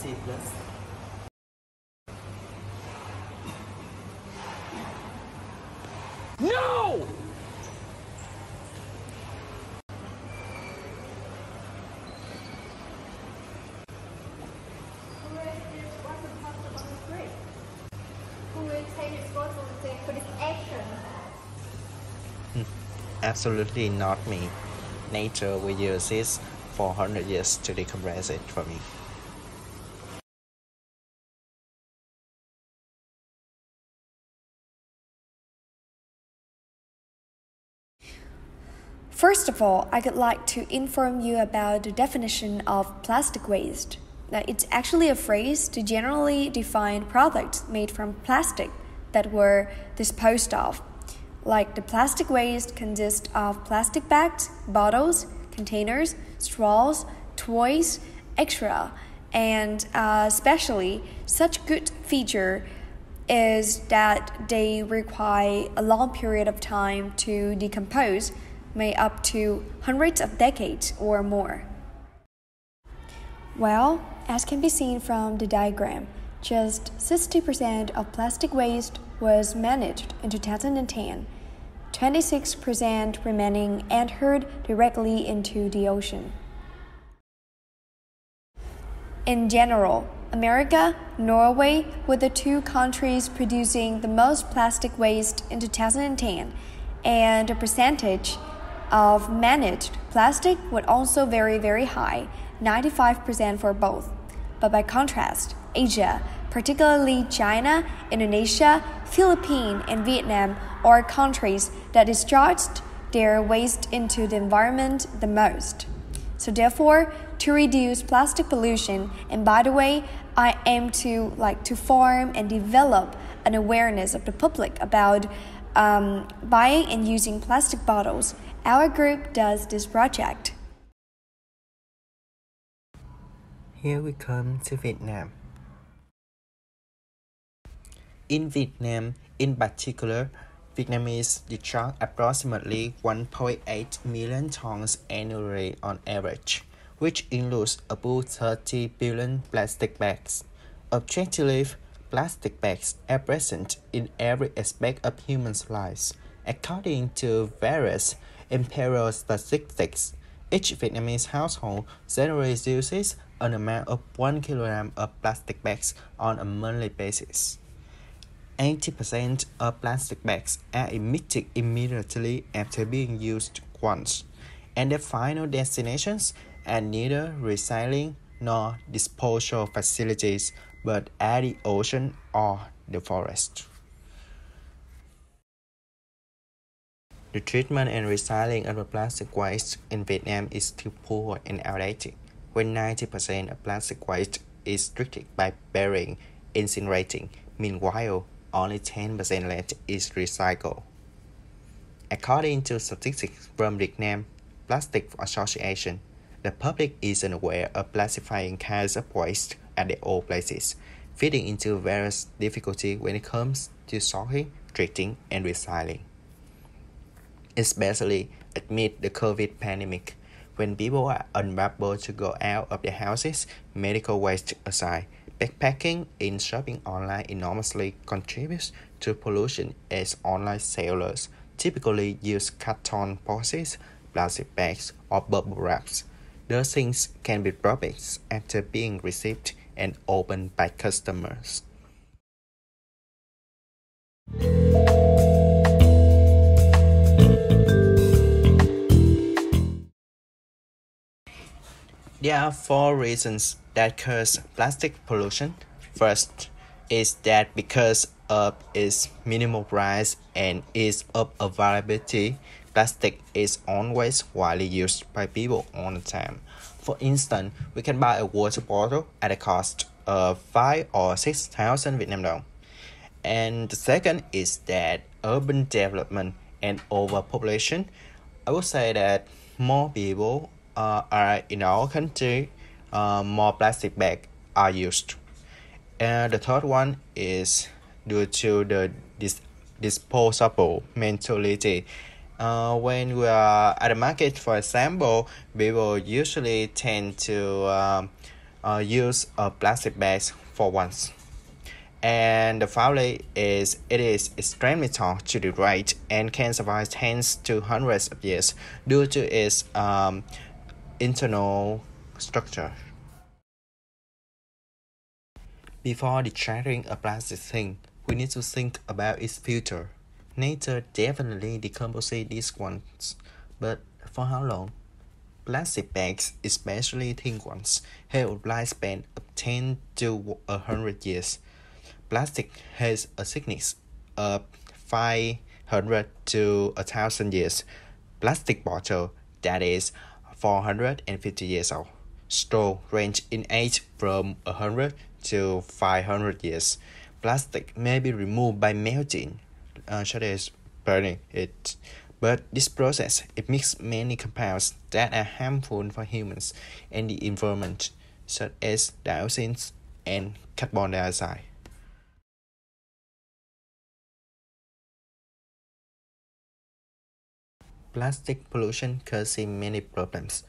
C+. No! Who will take responsibility for this action? Absolutely not me. Nature will use this for 100 years to decompress it for me. First of all, I would like to inform you about the definition of plastic waste. Now, it's actually a phrase to generally define products made from plastic that were disposed of. Like the plastic waste consists of plastic bags, bottles, containers, straws, toys, etc. And especially such good feature is that they require a long period of time to decompose, may up to hundreds of decades or more. Well, as can be seen from the diagram, just 60% of plastic waste was managed in 2010. 26% remaining entered directly into the ocean. In general, America, Norway were the two countries producing the most plastic waste in 2010, and the percentage of managed plastic was also very high, 95% for both. But by contrast, Asia, particularly China, Indonesia, Philippines, and Vietnam are countries that discharged their waste into the environment the most. So therefore, to reduce plastic pollution, and by the way, I aim to form and develop an awareness of the public about buying and using plastic bottles. Our group does this project. Here we come to Vietnam. In Vietnam, in particular, Vietnamese discharge approximately 1.8 million tons annually on average, which includes about 30 billion plastic bags. Objectively, plastic bags are present in every aspect of human lives. According to various imperial statistics, each Vietnamese household generally uses an amount of 1 kilogram of plastic bags on a monthly basis. 80% of plastic bags are emitted immediately after being used once, and their final destinations are neither recycling nor disposal facilities, but at the ocean or the forest. The treatment and recycling of the plastic waste in Vietnam is still poor and outdated, when 90% of plastic waste is treated by burying, incinerating. Meanwhile, only 10% left is recycled. According to statistics from Vietnam Plastic Association, the public is unaware of classifying kinds of waste at their old places, feeding into various difficulties when it comes to sorting, treating, and recycling. Especially amid the COVID pandemic, when people are unable to go out of their houses, medical waste aside, backpacking and shopping online enormously contributes to pollution, as online sellers typically use carton boxes, plastic bags, or bubble wraps. Those things can be dropped after being received and opened by customers. There are 4 reasons that cause plastic pollution. First is that because of its minimal price and ease of availability, plastic is always widely used by people all the time. For instance, we can buy a water bottle at a cost of 5 or 6,000 Vietnam dong. And the second is that urban development and overpopulation. I would say that more people are in our country, more plastic bags are used. And the third one is due to the disposable mentality. When we are at the market, for example, people usually tend to use a plastic bag for once. And finally, it is extremely tough to degrade and can survive tens to hundreds of years due to its internal structure. Before discarding a plastic thing, we need to think about its future. Nature definitely decomposes these ones, but for how long? Plastic bags, especially thin ones, have a lifespan of 10 to 100 years. Plastic has a thickness of 500 to 1,000 years. Plastic bottle, that is 450 years old. Straw range in age from 100 to 500 years. Plastic may be removed by melting, such as burning it. But this process, it mixes many compounds that are harmful for humans and the environment, such as dioxins and carbon dioxide. Plastic pollution causes many problems.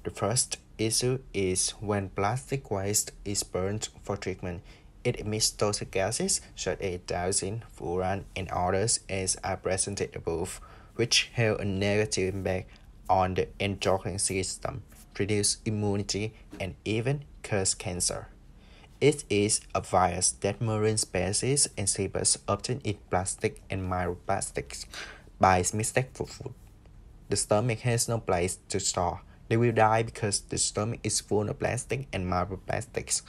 The first issue is when plastic waste is burned for treatment. It emits toxic gases such as dioxin, furan, and others as are presented above, which have a negative impact on the endocrine system, reduce immunity, and even cause cancer. It is obvious that marine species and seabirds often eat plastic and microplastics by mistake for food. The stomach has no place to store. They will die because the stomach is full of plastic and microplastics.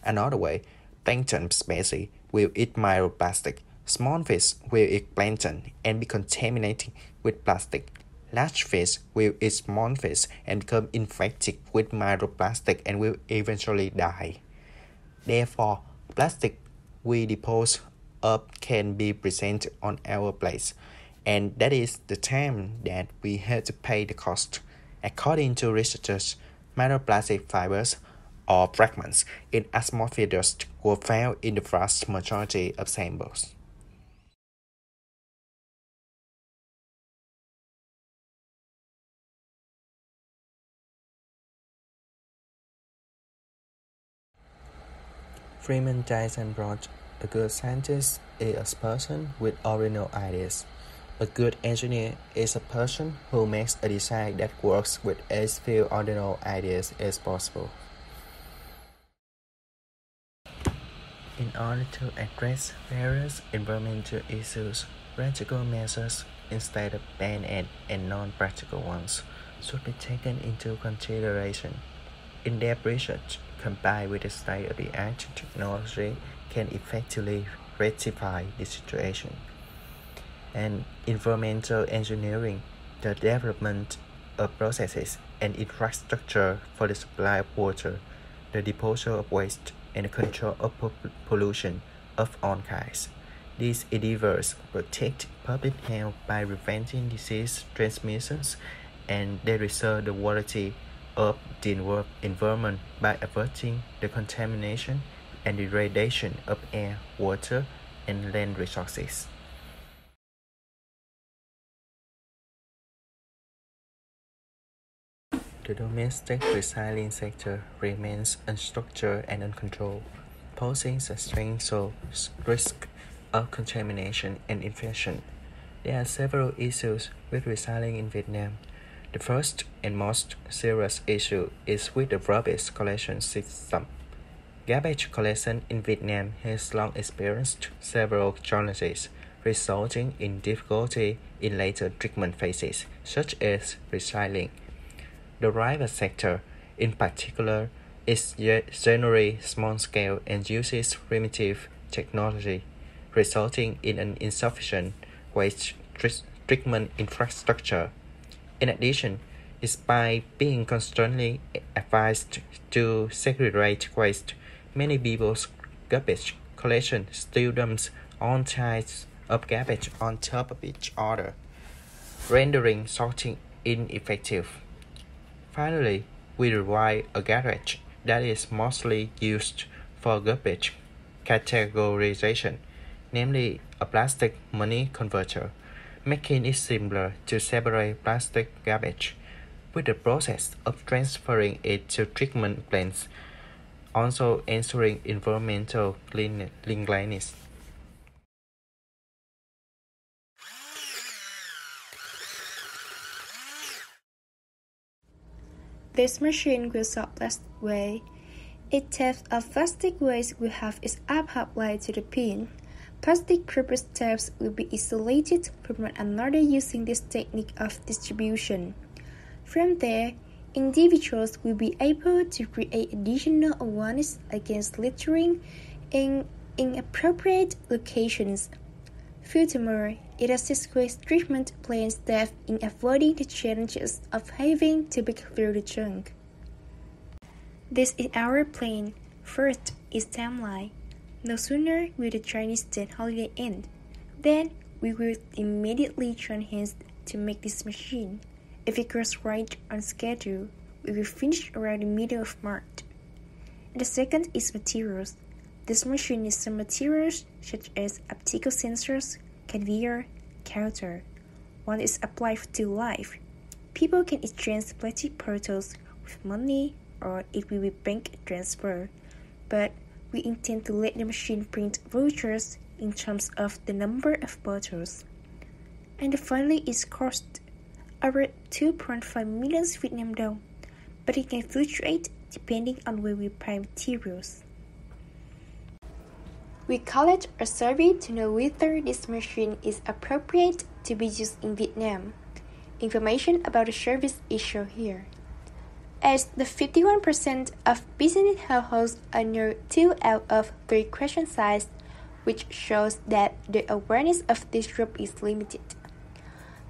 Another way, plankton species will eat microplastic. Small fish will eat plankton and be contaminated with plastic. Large fish will eat small fish and become infected with microplastic and will eventually die. Therefore, plastic we dispose of can be present on our plates, and that is the time that we have to pay the cost. According to researchers, microplastic fibers or fragments in atmospheric dust were found in the vast majority of samples. Freeman Dyson wrote, "A good scientist is a person with original ideas. A good engineer is a person who makes a design that works with as few original ideas as possible." In order to address various environmental issues, practical measures instead of band-aid and non-practical ones should be taken into consideration. In-depth research combined with the state-of-the-art technology can effectively rectify the situation. And environmental engineering, the development of processes and infrastructure for the supply of water, the disposal of waste, and the control of pollution of all kinds. These endeavors protect public health by preventing disease transmissions, and they restore the quality of the environment by averting the contamination and degradation of air, water, and land resources. The domestic recycling sector remains unstructured and uncontrolled, posing substantial risk of contamination and infection. There are several issues with recycling in Vietnam. The first and most serious issue is with the rubbish collection system. Garbage collection in Vietnam has long experienced several challenges, resulting in difficulty in later treatment phases, such as recycling. The private sector, in particular, is generally small-scale and uses primitive technology, resulting in an insufficient waste treatment infrastructure. In addition, despite being constantly advised to segregate waste, many people's garbage collection still dumps all types of garbage on top of each other, rendering sorting ineffective. Finally, we require a garage that is mostly used for garbage categorization, namely a plastic money converter, making it simpler to separate plastic garbage. With the process of transferring it to treatment plants, also ensuring environmental cleanliness. This machine will sort plastic waste. Each type of plastic waste will have its applied to the bin. Plastic purpose types will be isolated from one another using this technique of distribution. From there, individuals will be able to create additional awareness against littering in inappropriate locations. Furthermore, it assists waste treatment plant staff in avoiding the challenges of having to pick through the junk. This is our plan. First is timeline. No sooner will the Chinese Day holiday end, then we will immediately join hands to make this machine. If it goes right on schedule, we will finish around the middle of March. And the second is materials. This machine needs some materials such as optical sensors, conveyor, counter. Once it's applied to life, people can exchange plastic bottles with money or it will be bank transfer. But we intend to let the machine print vouchers in terms of the number of bottles. And finally is cost. Over 2.5 million Vietnam dong, but it can fluctuate depending on where we buy materials. We collect a survey to know whether this machine is appropriate to be used in Vietnam. Information about the service is shown here. As the 51% of business households under 2 out of 3 questions asked, which shows that the awareness of this group is limited.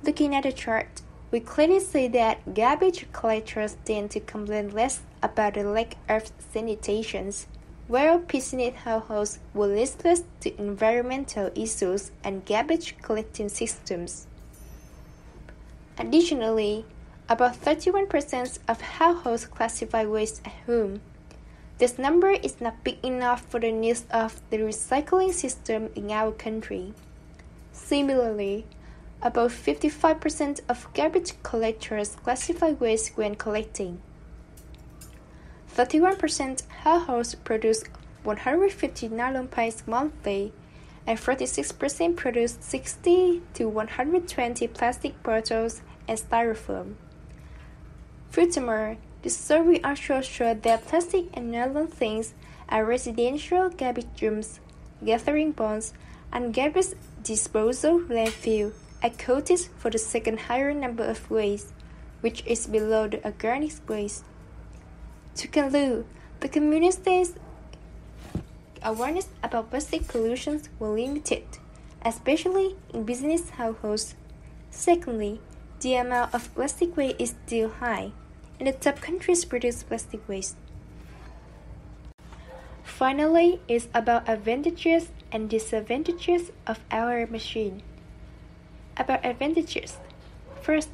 Looking at the chart, we clearly see that garbage collectors tend to complain less about the lack of sanitation, while business households were listless to environmental issues and garbage collecting systems. Additionally, about 31% of households classify waste at home. This number is not big enough for the needs of the recycling system in our country. Similarly, about 55% of garbage collectors classify waste when collecting. 31% households produce 150 nylon bags monthly, and 46% produce 60 to 120 plastic bottles and styrofoam. Furthermore, the survey also showed that plastic and nylon things are residential garbage rooms, gathering ponds, and garbage disposal landfill accounted for the second higher number of waste, which is below the organic waste. To conclude, the community's awareness about plastic pollution was limited, especially in business households. Secondly, the amount of plastic waste is still high, and the top countries produce plastic waste. Finally, it's about advantages and disadvantages of our machine. About advantages. First,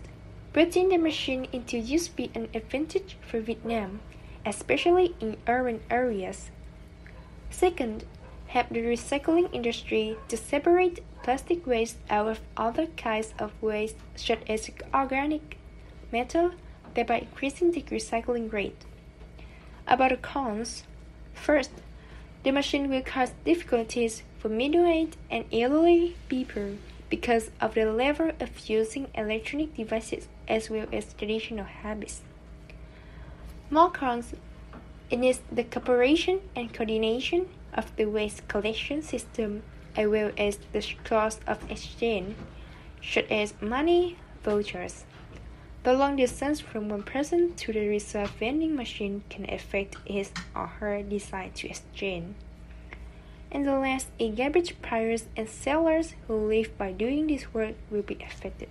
putting the machine into use be an advantage for Vietnam, especially in urban areas. Second, help the recycling industry to separate plastic waste out of other kinds of waste such as organic metal, thereby increasing the recycling rate. About the cons. First, the machine will cause difficulties for middle-aged and elderly people because of the level of using electronic devices as well as traditional habits. More cons, it needs the cooperation and coordination of the waste collection system as well as the cost of exchange, such as money, vouchers. The long distance from one person to the reserve vending machine can affect his or her desire to exchange. And the last, garbage buyers and sellers who live by doing this work will be affected.